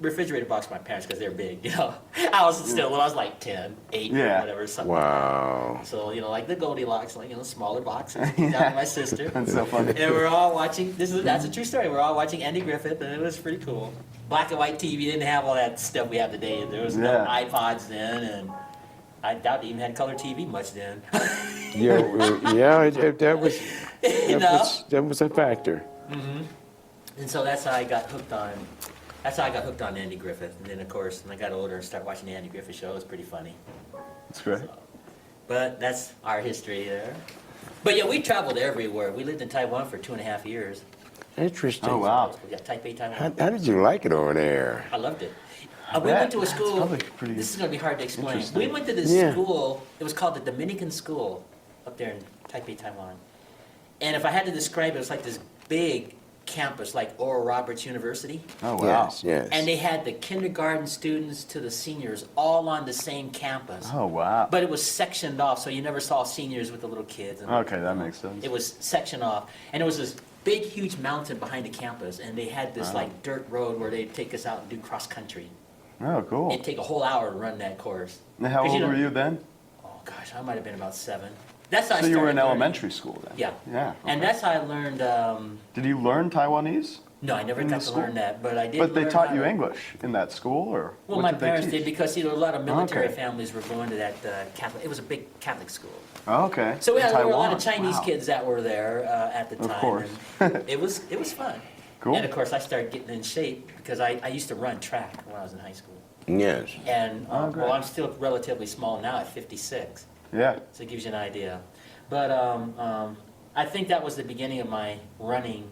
Refrigerator box for my parents because they're big. I was still when I was like 10, 8, Yeah. whatever. Something. Wow. So like the Goldilocks, smaller boxes. Down to my sister. That's so funny. And we're all watching. That's a true story. We're all watching Andy Griffith, and it was pretty cool. Black and white TV didn't have all that stuff we have today. There was no Yeah. iPods then, and I doubt they even had color TV much then. That was a factor. And so that's how I got hooked on. That's how I got hooked on Andy Griffith. And then of course, when I got older and started watching the Andy Griffith show, it was pretty funny. That's great. But that's our history there. But yeah, we traveled everywhere. We lived in Taiwan for 2.5 years. Interesting. Oh, wow. Yeah, Taipei, Taiwan. How did you like it over there? I loved it. We bet. went to a That's school. probably pretty This is going to be hard to explain. interesting. We went to this Yeah. school. It was called the Dominican School up there in Taipei, Taiwan. And if I had to describe it, it was like this big campus, like Oral Roberts University. Oh, wow. Yes. And they had the kindergarten students to the seniors all on the same campus. Oh, wow. But it was sectioned off, so you never saw seniors with the little kids. And Okay, that makes sense. It was sectioned off. And it was this big, huge mountain behind the campus. And they had this like dirt road where they'd take us out and do cross country. Oh, cool. It'd take a whole hour to run that course. And how 'Cause old know- were you then? Oh gosh, I might have been about 7. That's how I So you were started in learning. elementary school then? Yeah. Yeah. And okay. that's how I learned. Did you learn Taiwanese? No, I never In got the to school? learn that, but I did. But they learn taught how you to- English in that school, or Well, what my did they parents teach? did because a lot of military Okay. families were going to that Catholic. It was a big Catholic school. Oh, okay. So there were a lot Taiwan. of Chinese Wow. kids that were there at the Of time. course. And it was fun. Cool. And of course, I started getting in shape because I used to run track when I was in high school. Yes. And Oh, great. well, I'm still relatively small now at 56, Yeah. so it gives you an idea. But I think that was the beginning of my running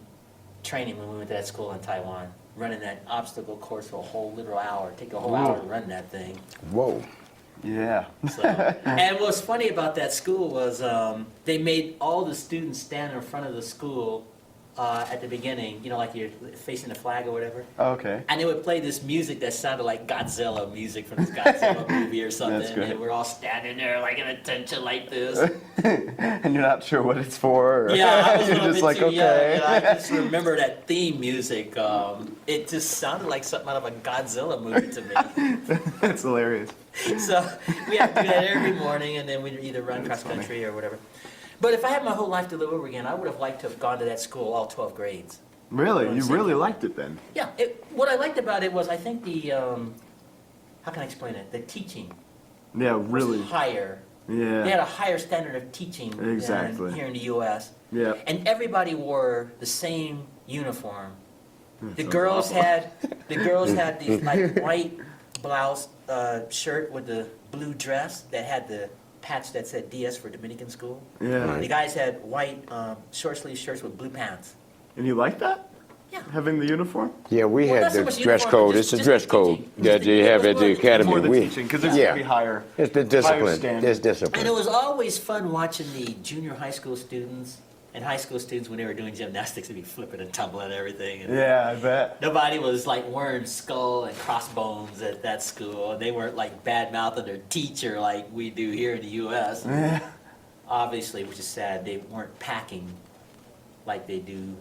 training when we went to that school in Taiwan. Running that obstacle course for a whole literal hour. Take a whole hour to run that thing. Whoa. Yeah. So, and what's funny about that school was they made all the students stand in front of the school at the beginning, you know, like you're facing the flag or whatever. Okay. And they would play this music that sounded like Godzilla music from this Godzilla movie or something. That's great. And we're all standing there like in attention like this. And you're not sure what it's for. Or Yeah, I was a you're little just bit like, too young. okay. And I just remember that theme music. It just sounded like something out of a Godzilla movie to me. That's hilarious. So we have to do that every morning, and then we either run cross country or whatever. But if I had my whole life to live over again, I would have liked to have gone to that school all 12 grades. Really? You really liked it then? Yeah, what I liked about it was I think the, how can I explain it? The teaching Yeah, was really. higher. They had Yeah. a higher standard of teaching Exactly. than here in the U.S. Yeah. And everybody wore the same uniform. The sounds girls awful. had these like white blouse shirt with the blue dress that had the patch that said DS for Dominican school. Yeah. The guys had white short sleeve shirts with blue pants. And you like that? Yeah. Having the uniform? Yeah, we Well, had not so the much dress uniform, code. but It's a just dress the code teaching. that Just you the- have it at the was academy. More the We, teaching, because it's Yeah. going to be higher. it's the higher discipline. standard. It's And it discipline. was always fun watching the junior high school students and high school students when they were doing gymnastics to be flipping and tumbling and everything. And Yeah, I bet. nobody was like wearing skull and crossbones at that school. They weren't like bad mouthing their teacher like we do here in the U.S. Yeah. Obviously, which is sad, they weren't packing like they do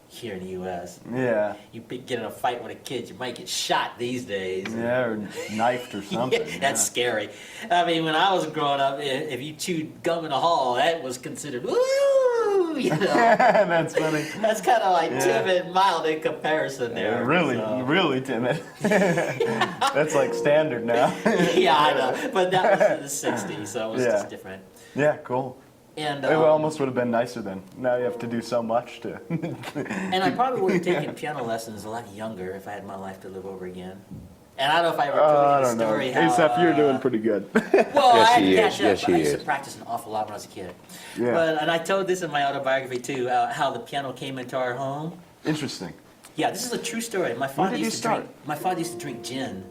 here in the U.S. Yeah. Get in a fight with a kid, you might get shot these days. Yeah, or knifed or something. Yeah, that's scary. I mean, when I was growing up, if you chewed gum in the hall, that was considered, woo, you know. That's funny. That's kind of like Yeah. timid, mild in comparison there. Really, so. really timid. That's like standard now. Yeah, I know. But that was in the 60s, so it was Yeah. just different. Yeah, cool. And, It almost would have been nicer then. Now you have to do so much to. and I probably would have taken piano lessons a lot younger if I had my life to live over again. And I don't know if I ever told I you the don't know. story how... Asaph, you're doing pretty good. Well, Yes, I had he to is. catch up. Yes, he I used to is. practice an awful lot when I was a kid. Yeah. And I told this in my autobiography too, how the piano came into our home. Interesting. Yeah, this is a true story. My father did you used to start? drink. My father used to drink gin.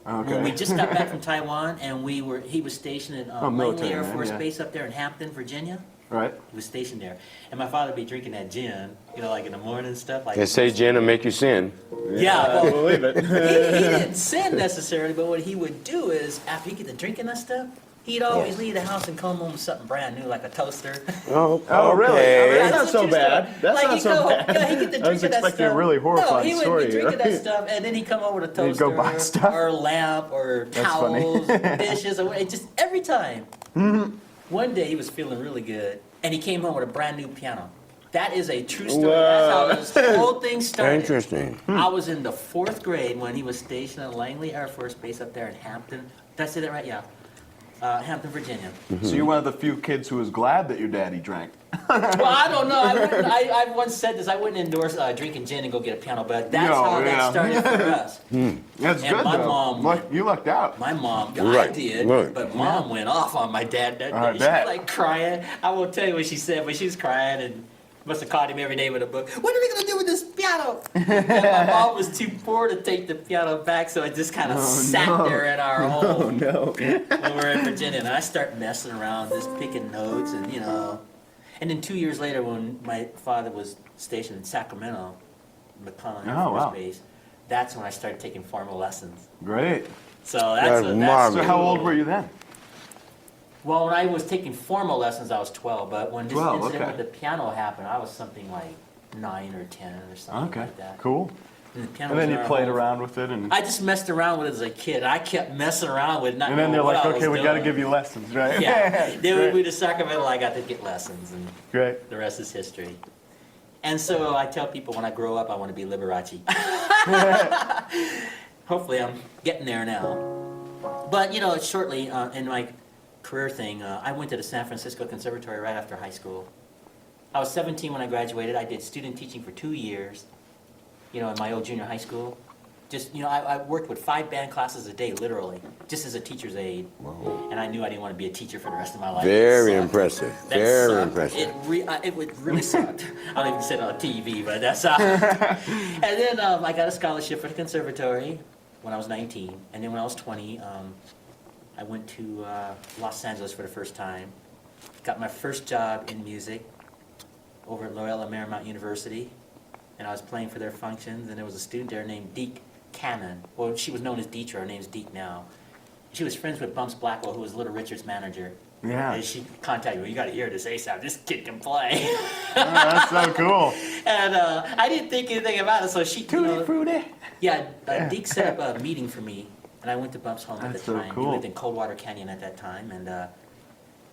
Okay. When we just got back from Taiwan, and he was stationed at Langley military Air man, Force yeah. Base up there in Hampton, Virginia. Right. He was stationed there, and my father would be drinking that gin, you know, like in the morning and stuff. Like They say gin will make you sin. yeah, I well, believe it. he didn't sin necessarily, but what he would do is after he get to drinking that stuff, he'd always leave the house and come home with something brand new, like a toaster. Oh, Oh, really? okay. That's not a so true bad. story. That's Like, not he'd so go- bad. Yeah, he'd get to I was drinking that expecting stuff. a really horrifying No, he would story. be drinking that right? stuff, and then he'd come home with a He'd toaster, go buy stuff. or a lamp, or That's funny. towels, dishes, or it just every time. Mm-hmm. One day he was feeling really good, and he came home with a brand new piano. That is a true story. That's how this whole thing started. Interesting. I was in the 4th grade when he was stationed at Langley Air Force Base up there in Hampton. Did I say that right? Yeah. Hampton, Virginia. So you're one of the few kids who was glad that your daddy drank. Well, I don't know. I once said this. I wouldn't endorse drinking gin and go get a piano, but that's No, how yeah. that started for us. That's And good my though. mom- You lucked out. My mom, I Right, did, right. but mom went off on my dad that I day. She bet. was like crying. I won't tell you what she said, but she was crying and must have caught him every day with a book. What are we gonna do with this piano? And my mom was too poor to take the piano back, so it just kind of sat no. there in our Oh home no. when we were in Virginia. And I start messing around, just picking notes, and you know. And then 2 years later, when my father was stationed in Sacramento, McClellan Air Oh, Force wow. Base, that's when I started taking formal lessons. Great. So That's So marvelous. how old were you then? Well, when I was taking formal lessons, I was 12, but when this 12, incident okay. with the piano happened, I was something like 9 or 10 or something Okay. like that. Cool. And, the piano And was then in you our played home. around with it, and I just messed around with it as a kid. I kept messing around with it, not and then knowing they're what like, I was okay, we got to doing. give you lessons, right? Yeah. Then we Great. moved to Sacramento, I got to get lessons, and Great. the rest is history. And so I tell people when I grow up, I want to be Liberace. Hopefully I'm getting there now. But, you know, shortly in my career thing, I went to the San Francisco Conservatory right after high school. I was 17 when I graduated. I did student teaching for 2 years, you know, in my old junior high school. Just, you know, I worked with 5 band classes a day, literally, just as a teacher's aide. Whoa. And I knew I didn't want to be a teacher for the rest of my life. Very It sucked. impressive. That Very sucked. impressive. It really sucked. I don't even say it on TV, but that's how. And then I got a scholarship for the conservatory when I was 19. And then when I was 20, I went to Los Angeles for the first time. Got my first job in music over at Loyola Marymount University. And I was playing for their functions, and there was a student there named Deke Cannon. Well, she was known as Deetra. Her name's Deke now. She was friends with Bumps Blackwell, who was Little Richard's manager. Yeah. And she contacted me, well, you got to hear this ASAP. This kid can play. Oh, that's so cool. And I didn't think anything about it, so she, Tutti frutti. yeah, Deke set up a meeting for me, and I went to Bumps' home at That's the so time. cool. He lived in Coldwater Canyon at that time, and I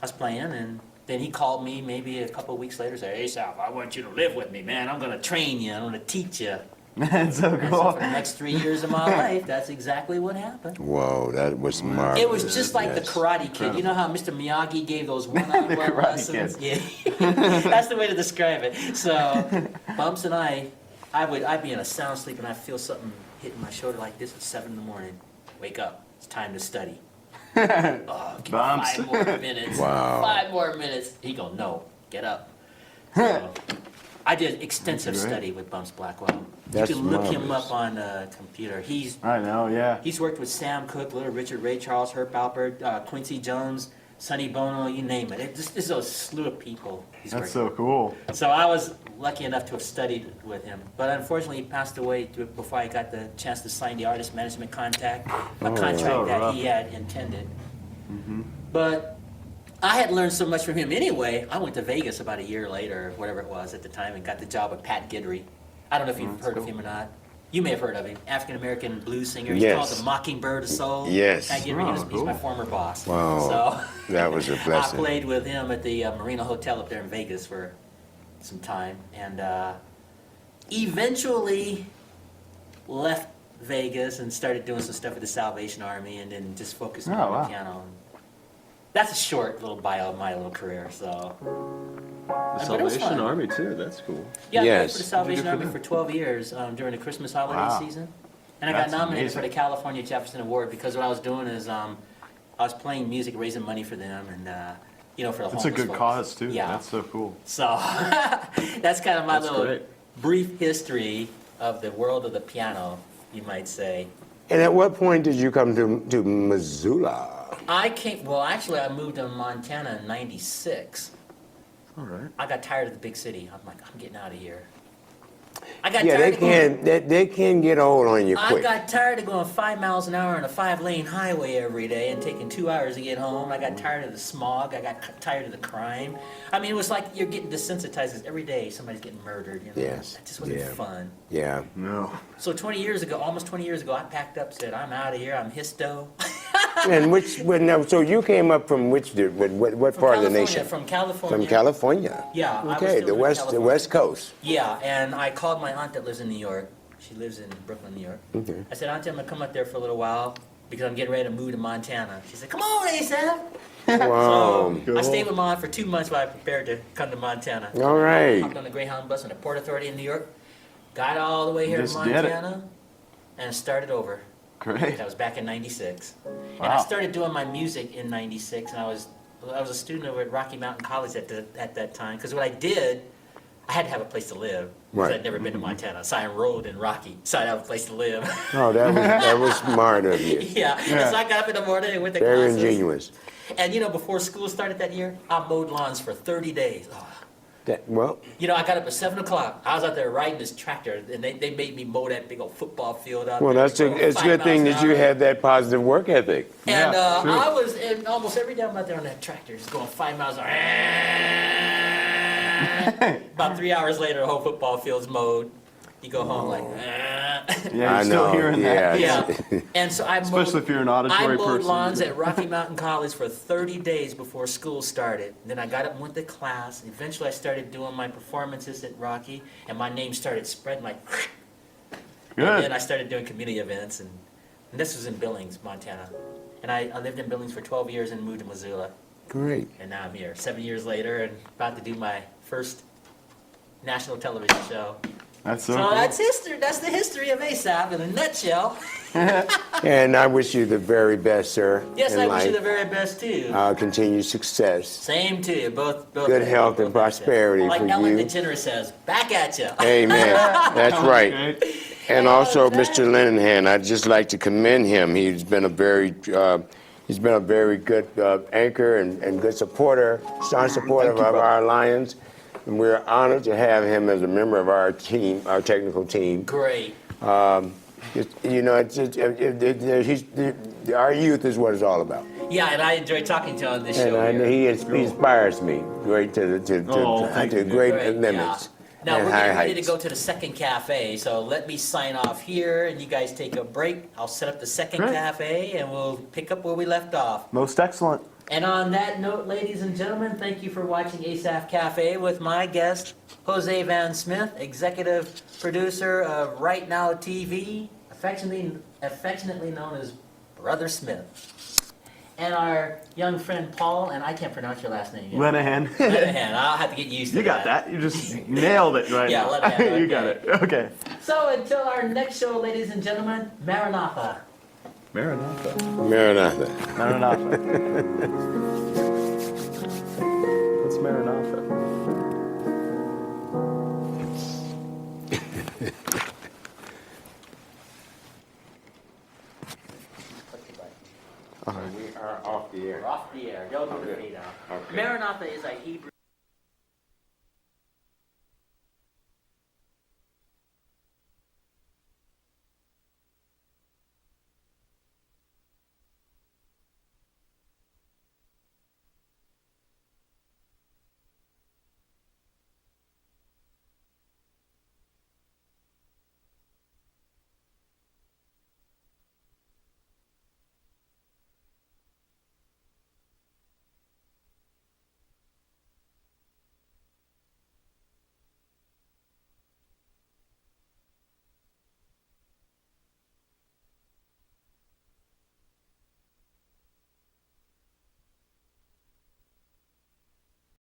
was playing, and then he called me maybe a couple of weeks later, said, hey, Sal, I want you to live with me, man. I'm going to train you. I'm going to teach you. That's so And so cool. for the next 3 years of my life, that's exactly what happened. Whoa, that was marvelous. It was just like the Yes. Karate Kid. You know how Mr. Miyagi gave those one-on-one Karate lessons? Yeah, that's the way to describe it. So Bumps and I'd be in a sound sleep and I'd feel something hitting my shoulder like this at 7 in the morning. Wake up, it's time to study. Oh, give me Bumps. 5 more minutes. Wow. 5 more minutes. He go, no, get up. So, I did extensive That's great. study with Bumps Blackwell. That's you can look him marvelous. up on the computer. I know, yeah. He's worked with Sam Cooke, Little Richard, Ray Charles, Herb Alpert, Quincy Jones, Sonny Bono, you name it. This is a slew of people he's That's worked so cool. with. So I was lucky enough to have studied with him. But unfortunately, he passed away before I got the chance to sign the artist management contract, a contract so that rough. he had intended. But I had learned so much from him anyway. I went to Vegas about a year later, or whatever it was at the time, and got the job with Pat Guidry. I don't know if you've heard of him or not. You may have heard of him. African-American blues singer. He's Yes. called the Mockingbird of Soul. Yes. Pat Guidry, Oh, he's my cool. former boss. Wow. So That was a I blessing. played with him at the Marina Hotel up there in Vegas for some time. And eventually left Vegas and started doing some stuff with the Salvation Army and then just focused Oh, more on wow. the piano. That's a short little bio of my little career, so. The But it was Salvation fun. Army too. That's cool. Yeah, I played Yes. for the Salvation What did Army you do for for 12 years during the Christmas holiday Wow. season. And I That's got nominated amazing. for the California Jefferson Award because what I was doing is I was playing music, raising money for them, and you know, for the That's a homeless good folks. cause, too. Yeah. That's so cool. So that's kind of my That's little great. brief history of the world of the piano, you might say. And at what point did you come to Missoula? Actually, I moved to Montana in '96. All right. I got tired of the big city. I'm like, I'm getting out of here. I got Yeah, tired they can get old on you I quick. got tired of going 5 miles an hour on a 5-lane highway every day and taking 2 hours to get home. I got tired of the smog. I got tired of the crime. I mean, it was like you're getting desensitized 'cause every day somebody's getting murdered. You know? Yes. That just wasn't Yeah. fun. Yeah. No. So 20 years ago, almost 20 years ago, I packed up, said, I'm out of here. I'm histo. And so you came up from what part of the California, nation? From California. From California. Yeah. I was Okay, still the in west California. West Coast. Yeah, and I called my aunt that lives in New York. She lives in Brooklyn, New York. Okay. I said, Auntie, I'm going to come up there for a little while because I'm getting ready to move to Montana. She said, come on, Asaph. Wow. So I stayed with Mom for 2 months while I prepared to come to Montana. All right. Hopped on the Greyhound bus on the Port Authority in New York. Got all the way here Just to did it. Montana and started over. Great. That was back in '96. And Wow. I started doing my music in '96, and I was a student over at Rocky Mountain College at that time. Because what I did, I had to have a place to live. Because Right. I'd never been to Montana, so I enrolled in Rocky, so I'd have a place to live. Oh, that was smart of you. Yeah. And so I got up in the morning and went to Very classes. ingenious. And you know, before school started that year, I mowed lawns for 30 days. Oh. Well, You know, I got up at 7 o'clock. I was out there riding this tractor, and they made me mow that big old football field out well, there. it's a going 5 good thing miles that an you hour. had that positive work ethic. And Yeah, true. I was in almost every day I'm out there on that tractor, just going 5 miles an hour. About 3 hours later, the whole football field's mowed. You go home like, Yeah, I you're still know, hearing that. Yeah. And so Especially if you're an I auditory mowed person. lawns at Rocky Mountain College for 30 days before school started. Then I got up and went to class. Eventually, I started doing my performances at Rocky, and my name started spreading like. And then Good. I started doing community events, and this was in Billings, Montana. And I lived in Billings for 12 years and moved to Missoula. Great. And now I'm here, 7 years later, and about to do my first national television show. That's so So cool. that's history. That's the history of Asaph in a nutshell. And I wish you the very best, sir. Yes, in I wish you life. the very best too. Continued success. Same to you, both. Good health and prosperity like for Ellen you. DeGeneres says, back at you. Amen. That's right. Great. And Yeah, also, exactly. Mr. Lenihan, I'd just like to commend him. He's been a very good anchor and good supporter, strong supporter Thank you, of brother. our Lions. And we're honored to have him as a member of our team, our technical team. Great. Our youth is what it's all about. Yeah, and I enjoy talking to you on this And show. here. he inspires me great to thank you. great Great, limits. yeah. Now and we're high getting ready to heights. go to the second cafe, so let me sign off here, and you guys take a break. I'll set up the second Great. cafe, and we'll pick up where we left off. Most excellent. And on that note, ladies and gentlemen, thank you for watching Asaph Cafe with my guest, Jose Van Smith, executive producer of Right Now TV, affectionately known as Brother Smith. And our young friend Paul, and I can't pronounce your last name yet. Lenihan. Lenihan. I'll have to get used to You got that. You just nailed it right Yeah, now. Lenihan, You got it. okay. Okay. So until our next show, ladies and gentlemen, Maranatha. Maranatha. Maranatha. Maranatha. What's Maranatha? We are off the air. We're off the air. Don't put your feet out. Okay. Maranatha is a Hebrew